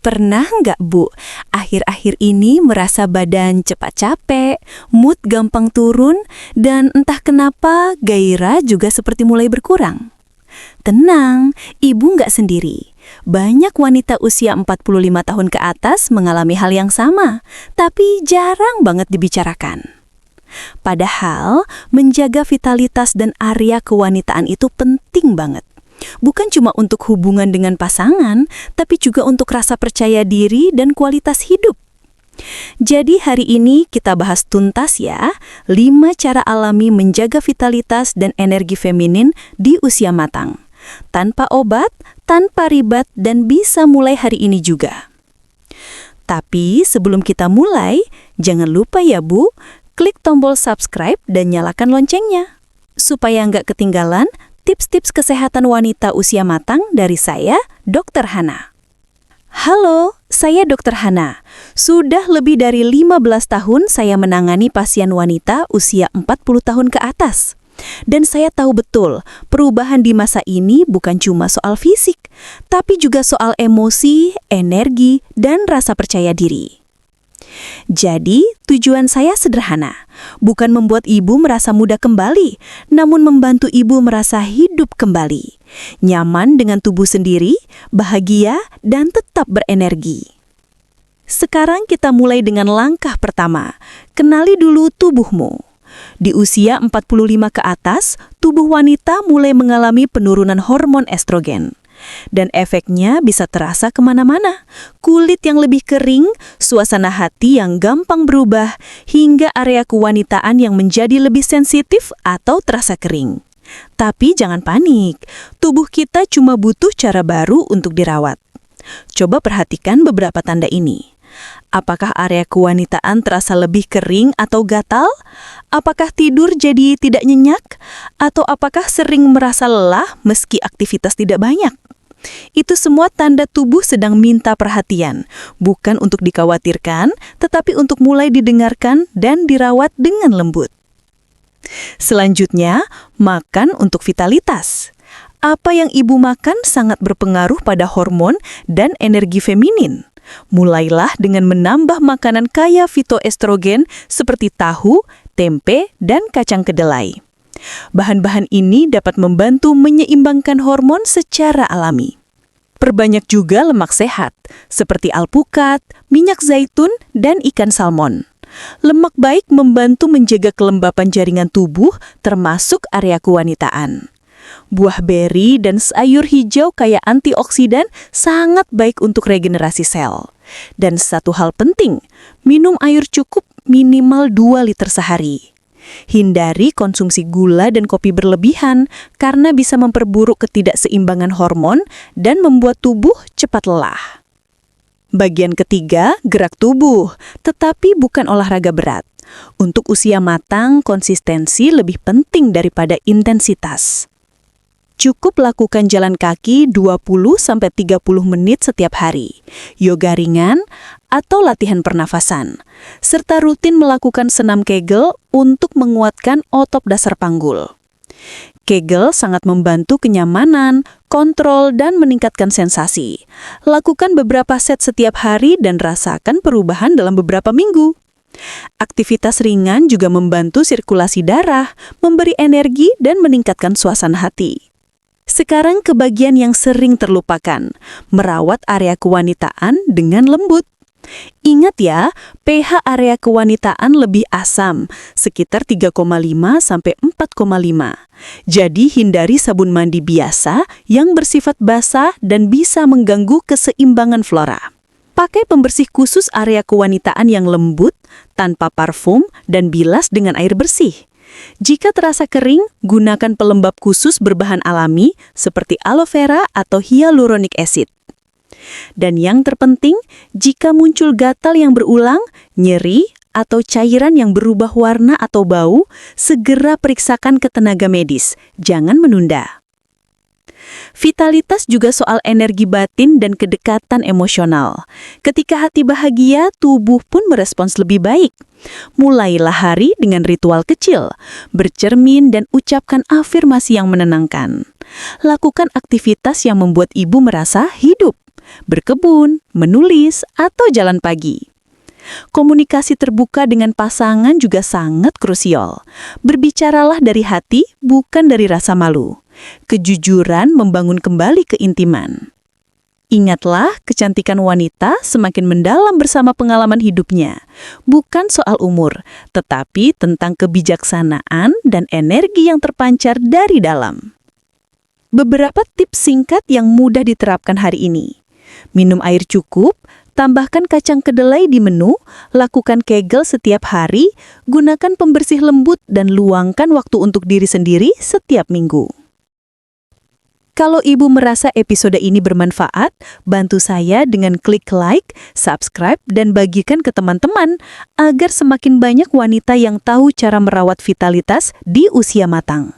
Pernah nggak, Bu, akhir-akhir ini merasa badan cepat capek, mood gampang turun, dan entah kenapa gairah juga seperti mulai berkurang? Tenang, Ibu nggak sendiri. Banyak wanita usia 45 tahun ke atas mengalami hal yang sama, tapi jarang banget dibicarakan. Padahal, menjaga vitalitas dan area kewanitaan itu penting banget. Bukan cuma untuk hubungan dengan pasangan, tapi juga untuk rasa percaya diri dan kualitas hidup. Jadi hari ini kita bahas tuntas ya, 5 cara alami menjaga vitalitas dan energi feminin di usia matang. Tanpa obat, tanpa ribet, dan bisa mulai hari ini juga. Tapi sebelum kita mulai, jangan lupa ya Bu, klik tombol subscribe dan nyalakan loncengnya. Supaya nggak ketinggalan tips-tips kesehatan wanita usia matang dari saya, Dr. Hana. Halo, saya Dr. Hana. Sudah lebih dari 15 tahun saya menangani pasien wanita usia 40 tahun ke atas. Dan saya tahu betul, perubahan di masa ini bukan cuma soal fisik, tapi juga soal emosi, energi, dan rasa percaya diri. Jadi, tujuan saya sederhana, bukan membuat ibu merasa muda kembali, namun membantu ibu merasa hidup kembali, nyaman dengan tubuh sendiri, bahagia, dan tetap berenergi. Sekarang kita mulai dengan langkah pertama, kenali dulu tubuhmu. Di usia 45 ke atas, tubuh wanita mulai mengalami penurunan hormon estrogen. Dan efeknya bisa terasa kemana-mana. Kulit yang lebih kering, suasana hati yang gampang berubah, hingga area kewanitaan yang menjadi lebih sensitif atau terasa kering. Tapi jangan panik, tubuh kita cuma butuh cara baru untuk dirawat. Coba perhatikan beberapa tanda ini. Apakah area kewanitaan terasa lebih kering atau gatal? Apakah tidur jadi tidak nyenyak? Atau apakah sering merasa lelah meski aktivitas tidak banyak? Itu semua tanda tubuh sedang minta perhatian, bukan untuk dikhawatirkan, tetapi untuk mulai didengarkan dan dirawat dengan lembut. Selanjutnya, makan untuk vitalitas. Apa yang ibu makan sangat berpengaruh pada hormon dan energi feminin. Mulailah dengan menambah makanan kaya fitoestrogen seperti tahu, tempe, dan kacang kedelai. Bahan-bahan ini dapat membantu menyeimbangkan hormon secara alami. Perbanyak juga lemak sehat, seperti alpukat, minyak zaitun, dan ikan salmon. Lemak baik membantu menjaga kelembapan jaringan tubuh, termasuk area kewanitaan. Buah beri dan sayur hijau kaya antioksidan sangat baik untuk regenerasi sel. Dan satu hal penting, minum air cukup minimal 2 liter sehari. Hindari konsumsi gula dan kopi berlebihan karena bisa memperburuk ketidakseimbangan hormon dan membuat tubuh cepat lelah. Bagian ketiga, gerak tubuh, tetapi bukan olahraga berat. Untuk usia matang, konsistensi lebih penting daripada intensitas. Cukup lakukan jalan kaki 20-30 menit setiap hari, yoga ringan, atau latihan pernafasan, serta rutin melakukan senam Kegel untuk menguatkan otot dasar panggul. Kegel sangat membantu kenyamanan, kontrol, dan meningkatkan sensasi. Lakukan beberapa set setiap hari dan rasakan perubahan dalam beberapa minggu. Aktivitas ringan juga membantu sirkulasi darah, memberi energi, dan meningkatkan suasana hati. Sekarang ke bagian yang sering terlupakan, merawat area kewanitaan dengan lembut. Ingat ya, pH area kewanitaan lebih asam, sekitar 3,5 sampai 4,5. Jadi hindari sabun mandi biasa yang bersifat basah dan bisa mengganggu keseimbangan flora. Pakai pembersih khusus area kewanitaan yang lembut, tanpa parfum, dan bilas dengan air bersih. Jika terasa kering, gunakan pelembab khusus berbahan alami seperti aloe vera atau hyaluronic acid. Dan yang terpenting, jika muncul gatal yang berulang, nyeri, atau cairan yang berubah warna atau bau, segera periksakan ke tenaga medis. Jangan menunda. Vitalitas juga soal energi batin dan kedekatan emosional. Ketika hati bahagia, tubuh pun merespons lebih baik. Mulailah hari dengan ritual kecil, bercermin dan ucapkan afirmasi yang menenangkan. Lakukan aktivitas yang membuat ibu merasa hidup. berkebun, menulis, atau jalan pagi. Komunikasi terbuka dengan pasangan juga sangat krusial. Berbicaralah dari hati, bukan dari rasa malu. Kejujuran membangun kembali keintiman. Ingatlah, kecantikan wanita semakin mendalam bersama pengalaman hidupnya. Bukan soal umur, tetapi tentang kebijaksanaan dan energi yang terpancar dari dalam. Beberapa tips singkat yang mudah diterapkan hari ini. Minum air cukup, tambahkan kacang kedelai di menu, lakukan Kegel setiap hari, gunakan pembersih lembut dan luangkan waktu untuk diri sendiri setiap minggu. Kalau ibu merasa episode ini bermanfaat, bantu saya dengan klik like, subscribe, dan bagikan ke teman-teman agar semakin banyak wanita yang tahu cara merawat vitalitas di usia matang.